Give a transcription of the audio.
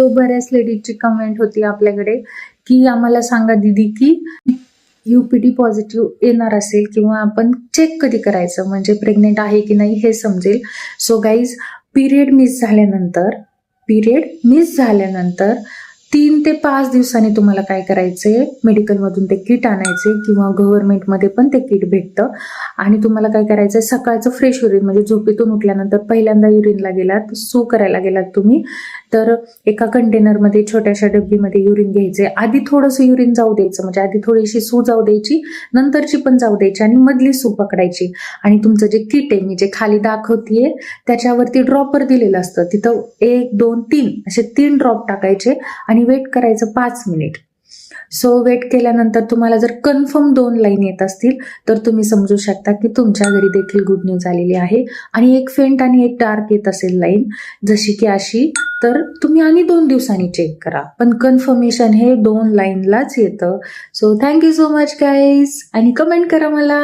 So बऱ्याच लेडीजची comment होती आपल्याकडे की आम्हाला सांगा दीदी की UPD पॉझिटिव्ह येणार असेल किंवा आपण चेक कधी करायचं, म्हणजे प्रेग्नेंट आहे की नाही हे समजेल. सो गाईज, पिरियड मिस झाल्यानंतर 3 ते 5 दिवसांनी तुम्हाला काय करायचंय, मेडिकलमधून ते किट आणायचे किंवा गव्हर्नमेंटमध्ये पण ते किट भेटतं. आणि तुम्हाला काय करायचंय, सकाळचं फ्रेश युरिन म्हणजे झोपेतून उठल्यानंतर पहिल्यांदा युरिनला गेलात, सू करायला गेलात तुम्ही, तर एका कंटेनरमध्ये छोट्याशा डब्बीमध्ये युरिन घ्यायचे. आधी थोडंसं युरिन जाऊ द्यायचं, म्हणजे आधी थोडीशी सू जाऊ द्यायची, नंतरची पण जाऊ द्यायची आणि मधली सू पकडायची. आणि तुमचं जे किट आहे, मी जे खाली दाखवतेय त्याच्यावरती ड्रॉपर दिलेलं असतं, तिथं 1, 2, 3 असे 3 ड्रॉप टाकायचे आणि वेट करायचं 5 मिनिट. सो वेट केल्यानंतर तुम्हाला जर कन्फर्म 2 लाईन येत असतील तर तुम्ही समजू शकता की तुमच्या घरी देखील गुड न्यूज आलेली आहे. आणि एक फेंट आणि एक डार्क येत असेल लाईन जशी की अशी, तर तुम्ही आणि 2 दिवसांनी चेक करा, पण कन्फर्मेशन हे 2 लाईनलाच येतं. So thank you so much guys, आणि कमेंट करा मला.